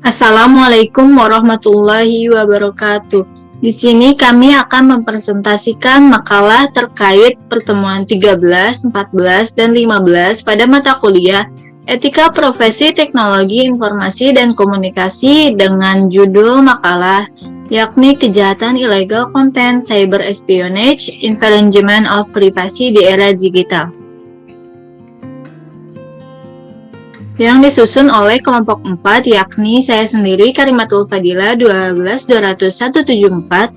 Assalamualaikum warahmatullahi wabarakatuh. Di sini kami akan mempresentasikan makalah terkait pertemuan 13, 14, dan 15 pada mata kuliah Etika Profesi Teknologi Informasi dan Komunikasi dengan judul makalah yakni Kejahatan Ilegal Konten, Cyber Espionage, Infringement of Privacy di Era Digital, yang disusun oleh kelompok 4, yakni saya sendiri Karimatul Fadila 12-200-174,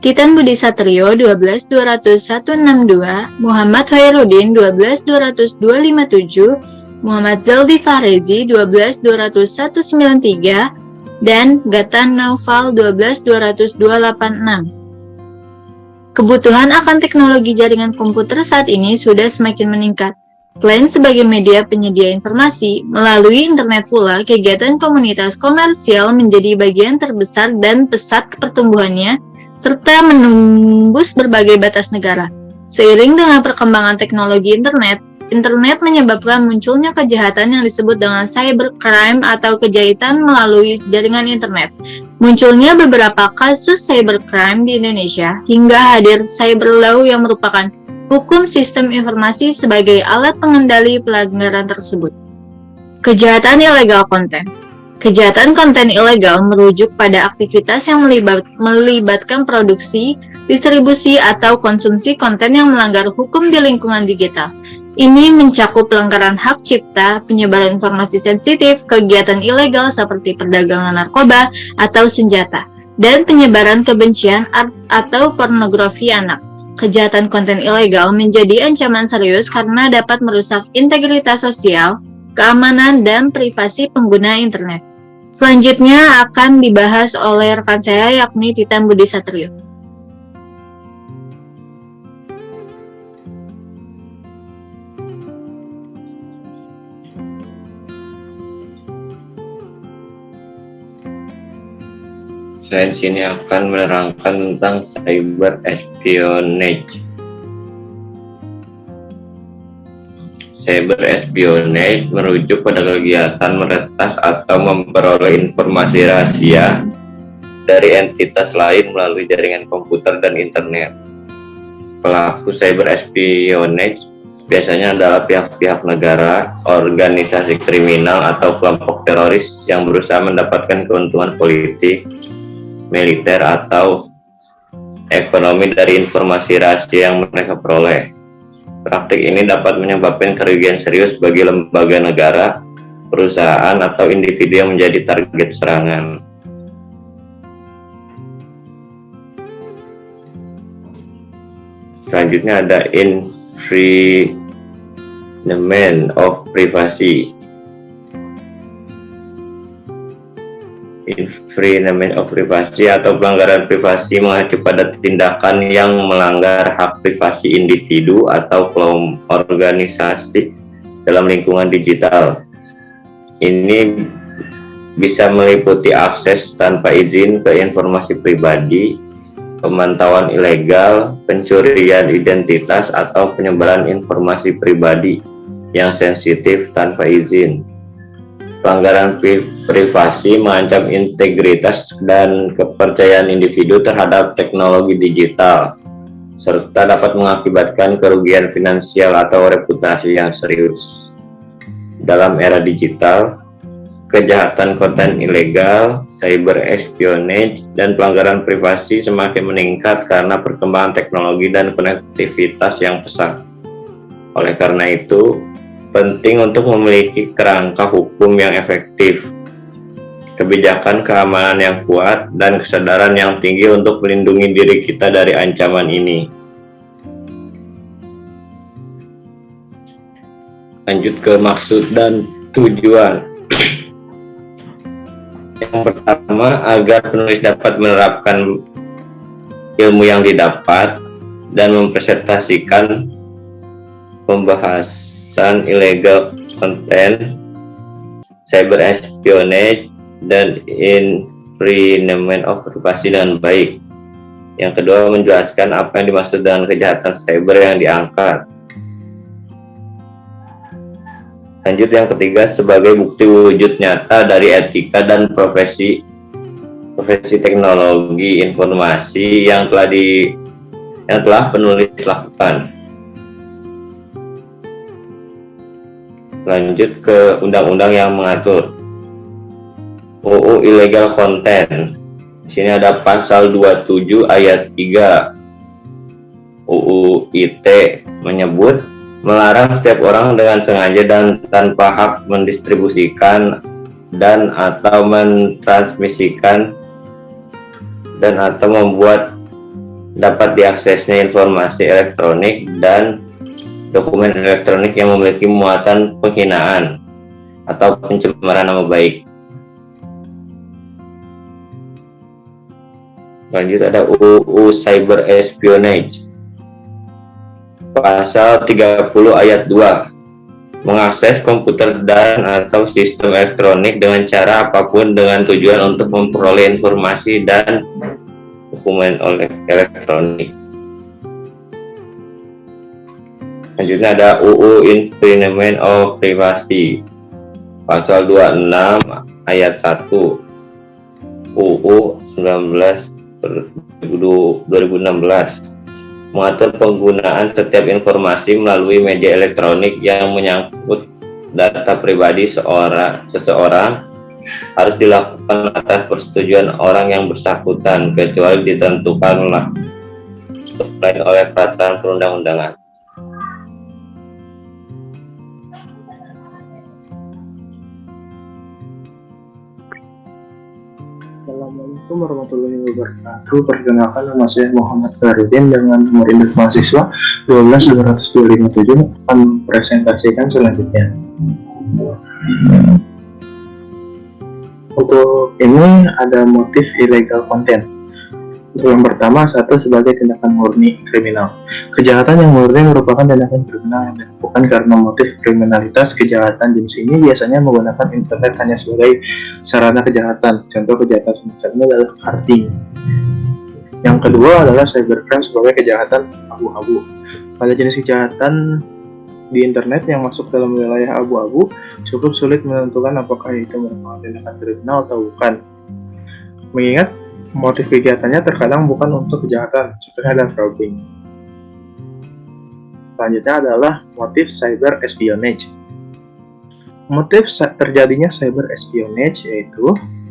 Titan Budi Satrio 12-200-162, Muhammad Khairuddin 12-200-257, Muhammad Zaldi Farezi 12-200-193, dan Gatan Naufal 12-200-286. Kebutuhan akan teknologi jaringan komputer saat ini sudah semakin meningkat. Selain sebagai media penyedia informasi, melalui internet pula kegiatan komunitas komersial menjadi bagian terbesar dan pesat pertumbuhannya, serta menembus berbagai batas negara. Seiring dengan perkembangan teknologi internet menyebabkan munculnya kejahatan yang disebut dengan cybercrime atau kejahatan melalui jaringan internet. Munculnya beberapa kasus cybercrime di Indonesia, hingga hadir cyber law yang merupakan hukum sistem informasi sebagai alat pengendali pelanggaran tersebut. Kejahatan ilegal konten. Kejahatan konten ilegal merujuk pada aktivitas yang melibatkan produksi, distribusi, atau konsumsi konten yang melanggar hukum di lingkungan digital. Ini mencakup pelanggaran hak cipta, penyebaran informasi sensitif, kegiatan ilegal seperti perdagangan narkoba atau senjata, dan penyebaran kebencian atau pornografi anak. Kejahatan konten ilegal menjadi ancaman serius karena dapat merusak integritas sosial, keamanan, dan privasi pengguna internet. Selanjutnya akan dibahas oleh rekan saya yakni Titan Budi Satrio. Saya di sini akan menerangkan tentang cyber espionage. Cyber espionage merujuk pada kegiatan meretas atau memperoleh informasi rahasia dari entitas lain melalui jaringan komputer dan internet. Pelaku cyber espionage biasanya adalah pihak-pihak negara, organisasi kriminal, atau kelompok teroris yang berusaha mendapatkan keuntungan politik, militer, atau ekonomi dari informasi rahasia yang mereka peroleh. Praktik ini dapat menyebabkan kerugian serius bagi lembaga negara, perusahaan, atau individu yang menjadi target serangan. Selanjutnya ada infringement of privacy. Infringement of privacy atau pelanggaran privasi mengacu pada tindakan yang melanggar hak privasi individu atau kelompok organisasi dalam lingkungan digital. Ini bisa meliputi akses tanpa izin ke informasi pribadi, pemantauan ilegal, pencurian identitas, atau penyebaran informasi pribadi yang sensitif tanpa izin. Pelanggaran privasi mengancam integritas dan kepercayaan individu terhadap teknologi digital, serta dapat mengakibatkan kerugian finansial atau reputasi yang serius. Dalam era digital, kejahatan konten ilegal, cyber espionage, dan pelanggaran privasi semakin meningkat karena perkembangan teknologi dan konektivitas yang pesat. Oleh karena itu, penting untuk memiliki kerangka hukum yang efektif, kebijakan keamanan yang kuat, dan kesadaran yang tinggi untuk melindungi diri kita dari ancaman ini. Lanjut ke maksud dan tujuan. Yang pertama, agar penulis dapat menerapkan ilmu yang didapat dan mempresentasikan pembahasan illegal content, cyber espionage, dan infringement of privacy dengan baik. Yang kedua, menjelaskan apa yang dimaksud dengan kejahatan cyber yang diangkat. Lanjut yang ketiga, sebagai bukti wujud nyata dari etika dan profesi teknologi informasi yang telah penulis lakukan. Lanjut ke undang-undang yang mengatur UU Illegal Content. Di sini ada pasal 27 ayat 3 UU ITE menyebut melarang setiap orang dengan sengaja dan tanpa hak mendistribusikan dan atau mentransmisikan dan atau membuat dapat diaksesnya informasi elektronik dan dokumen elektronik yang memiliki muatan penghinaan atau pencemaran nama baik. Lanjut ada UU Cyber Espionage. Pasal 30 ayat 2. Mengakses komputer dan atau sistem elektronik dengan cara apapun dengan tujuan untuk memperoleh informasi dan dokumen elektronik. Selanjutnya ada UU Infringement of Privacy. Pasal 26 ayat 1 UU 19/2016 mengatur penggunaan setiap informasi melalui media elektronik yang menyangkut data pribadi seseorang harus dilakukan atas persetujuan orang yang bersangkutan kecuali ditentukan lain oleh peraturan perundang-undangan. Assalamualaikum warahmatullahi wabarakatuh. Perkenalkan, nama saya Muhammad Farudin dengan nomor induk mahasiswa 12257 akan mempresentasikan selanjutnya. Untuk ini ada motif illegal content. Untuk yang pertama, satu, sebagai tindakan murni kriminal. Kejahatan yang murni merupakan tindakan kriminal yang dilakukan karena motif kriminalitas. Kejahatan jenis ini biasanya menggunakan internet hanya sebagai sarana kejahatan. Contoh kejahatan semacam ini adalah carding. Yang kedua adalah cybercrime sebagai kejahatan abu-abu. Pada jenis kejahatan di internet yang masuk dalam wilayah abu-abu, cukup sulit menentukan apakah itu merupakan tindakan kriminal atau bukan. Mengingat motif kegiatannya terkadang bukan untuk kejahatan, contohnya adalah frauding. Selanjutnya adalah motif cyber espionage. Motif terjadinya cyber espionage yaitu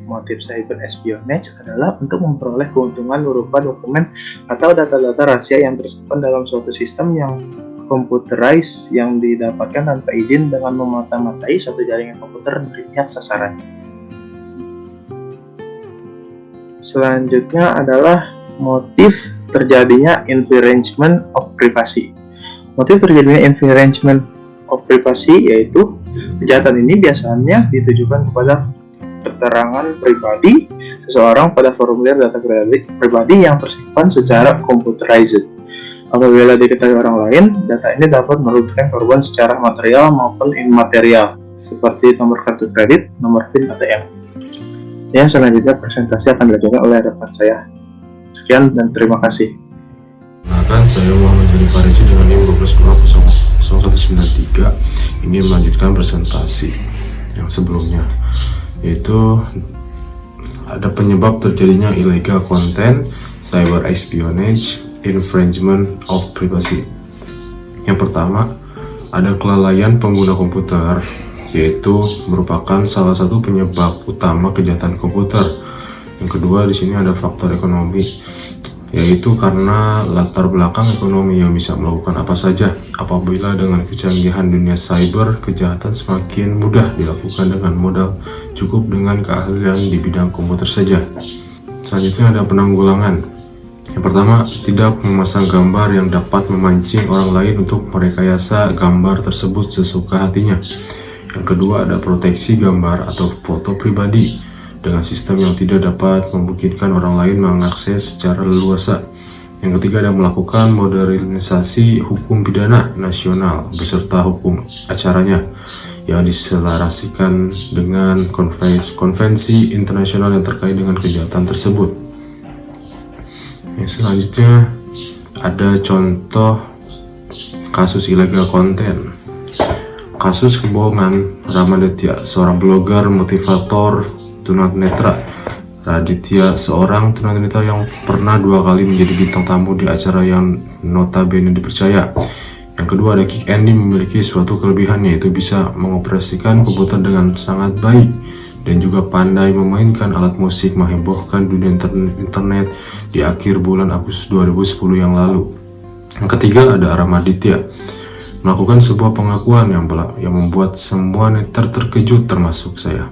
motif cyber espionage adalah untuk memperoleh keuntungan berupa dokumen atau data-data rahasia yang tersimpan dalam suatu sistem yang computerized yang didapatkan tanpa izin dengan memata-matai suatu jaringan komputer dari pihak sasaran. Selanjutnya adalah motif terjadinya infringement of privacy. Motif terjadinya infringement of privacy yaitu kejahatan ini biasanya ditujukan kepada keterangan pribadi seseorang pada formulir data pribadi yang tersimpan secara computerized. Apabila diketahui orang lain, data ini dapat merugikan korban secara material maupun immaterial, seperti nomor kartu kredit, nomor PIN ATM. Yang selanjutnya presentasi akan dilakukan oleh rekan saya. Sekian dan terima kasih. Perkenalkan, saya Muhammad Jani Farisi dengan NIM 120193. Ini melanjutkan presentasi yang sebelumnya, yaitu ada penyebab terjadinya illegal content, cyber espionage, infringement of privacy. Yang pertama, ada kelalaian pengguna komputer, yaitu merupakan salah satu penyebab utama kejahatan komputer. Yang kedua, di sini ada faktor ekonomi, yaitu karena latar belakang ekonomi yang bisa melakukan apa saja. Apabila dengan kecanggihan dunia cyber, kejahatan semakin mudah dilakukan dengan modal cukup dengan keahlian di bidang komputer saja. Selanjutnya ada penanggulangan. Yang pertama, tidak memasang gambar yang dapat memancing orang lain untuk merekayasa gambar tersebut sesuka hatinya. Yang kedua, ada proteksi gambar atau foto pribadi dengan sistem yang tidak dapat memungkinkan orang lain mengakses secara leluasa. Yang ketiga, ada melakukan modernisasi hukum pidana nasional beserta hukum acaranya yang diselarasikan dengan konvensi internasional yang terkait dengan kejahatan tersebut. Yang selanjutnya ada contoh kasus illegal content. kasus kebohongan Ramaditya, seorang blogger motivator tunanetra. Raditya, seorang tunanetra yang pernah 2 kali menjadi bintang tamu di acara yang notabene dipercaya. Yang kedua ada Kick Andy, memiliki suatu kelebihan, yaitu bisa mengoperasikan komputer dengan sangat baik dan juga pandai memainkan alat musik, menghebohkan dunia internet di akhir bulan Agustus 2010 yang lalu. Yang ketiga ada Ramaditya, melakukan sebuah pengakuan yang membuat semua netter terkejut termasuk saya.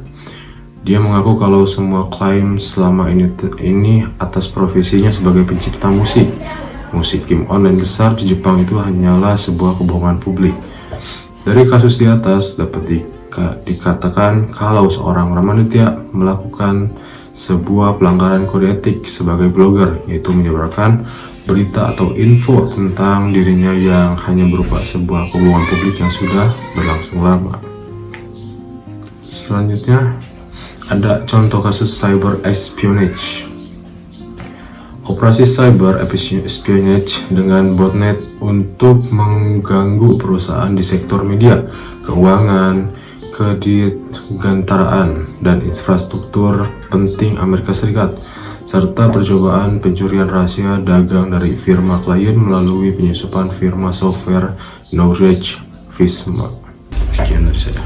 Dia mengaku kalau semua klaim selama ini atas profesinya sebagai pencipta musik game online besar di Jepang itu hanyalah sebuah kebohongan publik. Dari kasus di atas dapat dikatakan kalau seorang Ramaditya melakukan sebuah pelanggaran kode etik sebagai blogger, yaitu menyebarkan berita atau info tentang dirinya yang hanya berupa sebuah kebohongan publik yang sudah berlangsung lama. Selanjutnya ada contoh kasus cyber espionage. Operasi cyber espionage dengan botnet untuk mengganggu perusahaan di sektor media, keuangan, kedirgantaraan, dan infrastruktur penting Amerika Serikat, serta percobaan pencurian rahasia dagang dari firma klien melalui penyusupan firma software Knowledge Visma. Sekian dari saya.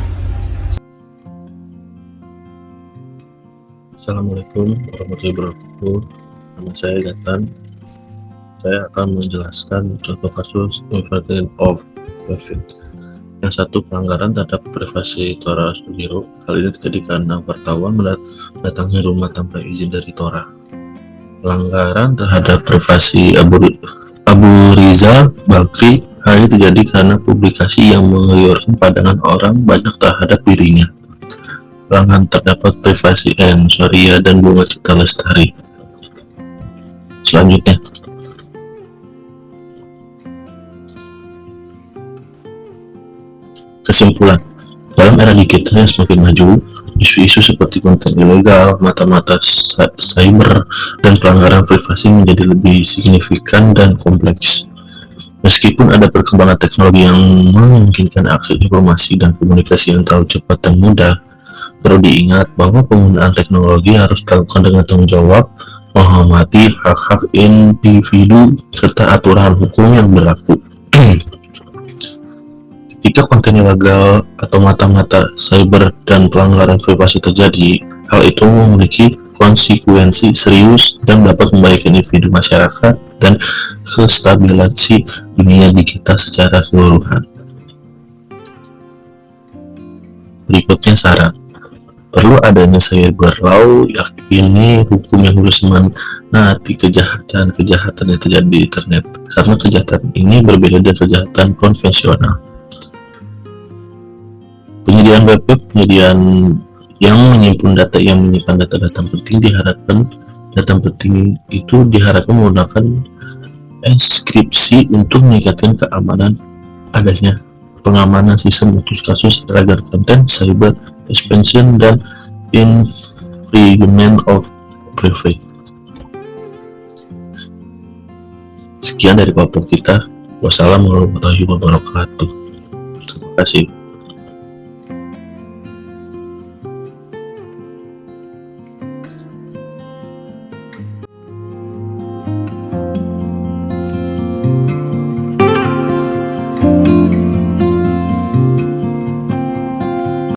Assalamualaikum warahmatullahi wabarakatuh. Nama saya Gatan. Saya akan menjelaskan contoh kasus invasion of privacy. Yang satu, pelanggaran terhadap privasi Tora Sudiro. Hal ini terjadi karena wartawan mendatangi rumah tanpa izin dari Tora. Pelanggaran terhadap privasi Abu Rizal Bakri. Hal ini terjadi karena publikasi yang mengeliorkan pandangan orang banyak terhadap dirinya. Pelanggaran terdapat privasi N. Surya dan Bunga Citra Lestari. Selanjutnya, kesimpulan, dalam era digital yang semakin maju, isu-isu seperti konten ilegal, mata-mata cyber, dan pelanggaran privasi menjadi lebih signifikan dan kompleks. Meskipun ada perkembangan teknologi yang memungkinkan akses informasi dan komunikasi yang terlalu cepat dan mudah, perlu diingat bahwa penggunaan teknologi harus dilakukan dengan tanggung jawab, menghormati hak-hak individu serta aturan hukum yang berlaku. Jika konten ilegal atau mata-mata cyber dan pelanggaran privasi terjadi, hal itu memiliki konsekuensi serius dan dapat membahayakan individu, masyarakat, dan kestabilisasi dunia digital secara keseluruhan. Berikutnya saran. Perlu adanya cyber law, yakini hukum yang harus menaati kejahatan yang terjadi di internet, karena kejahatan ini berbeda dari kejahatan konvensional. Penyediaan web yang menyimpan data penting diharapkan menggunakan enkripsi untuk meningkatkan keamanan. Adanya pengamanan sistem untuk kasus pelanggaran konten, cyber expansion, dan infringement of privacy. Sekian dari kelompok kita. Wassalamualaikum warahmatullahi wabarakatuh. Terima kasih.